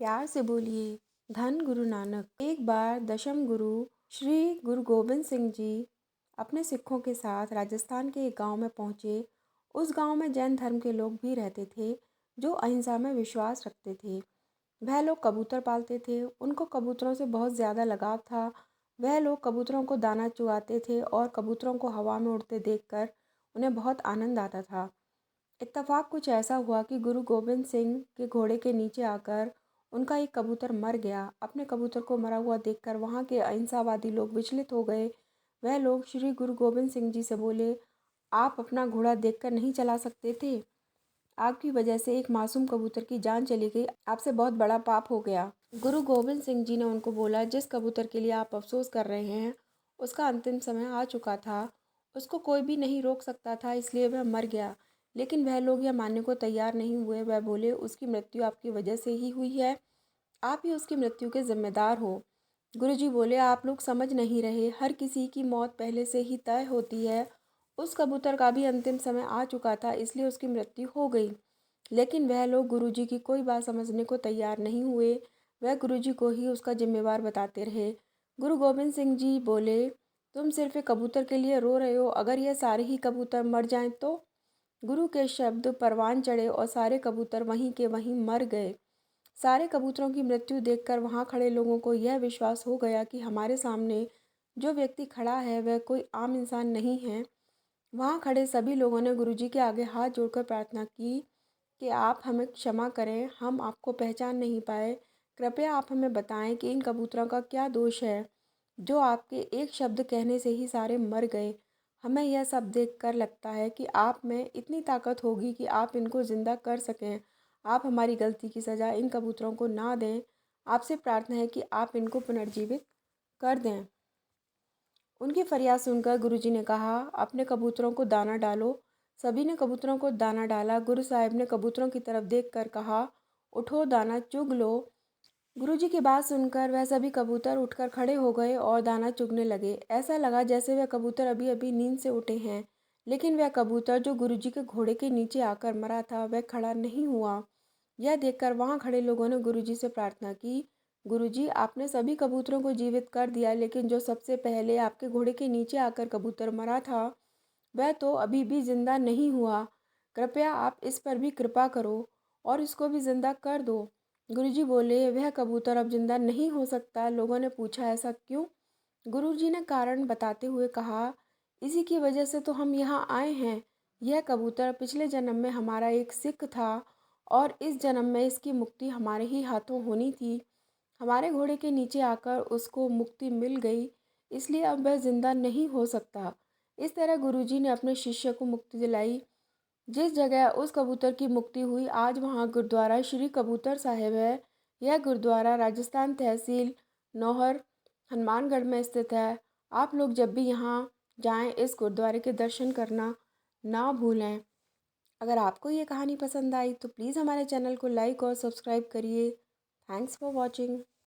प्यार से बोलिए धन गुरु नानक। एक बार दशम गुरु श्री गुरु गोबिंद सिंह जी अपने सिखों के साथ राजस्थान के एक गांव में पहुंचे। उस गांव में जैन धर्म के लोग भी रहते थे जो अहिंसा में विश्वास रखते थे। वह लोग कबूतर पालते थे। उनको कबूतरों से बहुत ज़्यादा लगाव था। वह लोग कबूतरों को दाना चुगाते थे और कबूतरों को हवा में उड़ते देखकर उन्हें बहुत आनंद आता था। इत्तफाक कुछ ऐसा हुआ कि गुरु गोबिंद सिंह के घोड़े के नीचे आकर उनका एक कबूतर मर गया। अपने कबूतर को मरा हुआ देखकर वहाँ के अहिंसावादी लोग विचलित हो गए। वह लोग श्री गुरु गोबिंद सिंह जी से बोले, आप अपना घोड़ा देखकर नहीं चला सकते थे? आपकी वजह से एक मासूम कबूतर की जान चली गई। आपसे बहुत बड़ा पाप हो गया। गुरु गोबिंद सिंह जी ने उनको बोला, जिस कबूतर के लिए आप अफसोस कर रहे हैं उसका अंतिम समय आ चुका था। उसको कोई भी नहीं रोक सकता था, इसलिए वह मर गया। लेकिन वह लोग यह मानने को तैयार नहीं हुए। वह बोले, उसकी मृत्यु आपकी वजह से ही हुई है। आप ही उसकी मृत्यु के जिम्मेदार हो। गुरुजी बोले, आप लोग समझ नहीं रहे। हर किसी की मौत पहले से ही तय होती है। उस कबूतर का भी अंतिम समय आ चुका था, इसलिए उसकी मृत्यु हो गई। लेकिन वह लोग गुरुजी की कोई बात समझने को तैयार नहीं हुए। वह गुरुजी को ही उसका जिम्मेवार बताते रहे। गुरु गोबिंद सिंह जी बोले, तुम सिर्फ एक कबूतर के लिए रो रहे हो। अगर यह सारे ही कबूतर मर जाएं तो? गुरु के शब्द परवान चढ़े और सारे कबूतर वहीं के वहीं मर गए। सारे कबूतरों की मृत्यु देखकर वहां खड़े लोगों को यह विश्वास हो गया कि हमारे सामने जो व्यक्ति खड़ा है वह कोई आम इंसान नहीं है। वहां खड़े सभी लोगों ने गुरुजी के आगे हाथ जोड़कर प्रार्थना की कि आप हमें क्षमा करें, हम आपको पहचान नहीं पाए। कृपया आप हमें बताएं कि इन कबूतरों का क्या दोष है जो आपके एक शब्द कहने से ही सारे मर गए। हमें यह सब देखकर लगता है कि आप में इतनी ताकत होगी कि आप इनको ज़िंदा कर सकें। आप हमारी गलती की सज़ा इन कबूतरों को ना दें। आपसे प्रार्थना है कि आप इनको पुनर्जीवित कर दें। उनकी फरियाद सुनकर गुरुजी ने कहा, अपने कबूतरों को दाना डालो। सभी ने कबूतरों को दाना डाला। गुरु साहिब ने कबूतरों की तरफ देखकर कहा, उठो, दाना चुग लो। गुरुजी की बात सुनकर वह सभी कबूतर उठकर खड़े हो गए और दाना चुगने लगे। ऐसा लगा जैसे वह कबूतर अभी अभी नींद से उठे हैं। लेकिन वह कबूतर जो गुरुजी के घोड़े के नीचे आकर मरा था वह खड़ा नहीं हुआ। यह देखकर वहां खड़े लोगों ने गुरुजी से प्रार्थना की, गुरुजी, आपने सभी कबूतरों को जीवित कर दिया, लेकिन जो सबसे पहले आपके घोड़े के नीचे आकर कबूतर मरा था वह तो अभी भी जिंदा नहीं हुआ। कृपया आप इस पर भी कृपा करो और इसको भी जिंदा कर दो। गुरुजी बोले, वह कबूतर अब जिंदा नहीं हो सकता। लोगों ने पूछा, ऐसा क्यों? गुरुजी ने कारण बताते हुए कहा, इसी की वजह से तो हम यहाँ आए हैं। यह कबूतर पिछले जन्म में हमारा एक सिख था और इस जन्म में इसकी मुक्ति हमारे ही हाथों होनी थी। हमारे घोड़े के नीचे आकर उसको मुक्ति मिल गई, इसलिए अब वह जिंदा नहीं हो सकता। इस तरह गुरुजी ने अपने शिष्य को मुक्ति दिलाई। जिस जगह उस कबूतर की मुक्ति हुई आज वहाँ गुरुद्वारा श्री कबूतर साहिब है। यह गुरुद्वारा राजस्थान तहसील नौहर हनुमानगढ़ में स्थित है। आप लोग जब भी यहाँ जाएं इस गुरुद्वारे के दर्शन करना ना भूलें। अगर आपको ये कहानी पसंद आई तो प्लीज़ हमारे चैनल को लाइक और सब्सक्राइब करिए। Thanks for watching.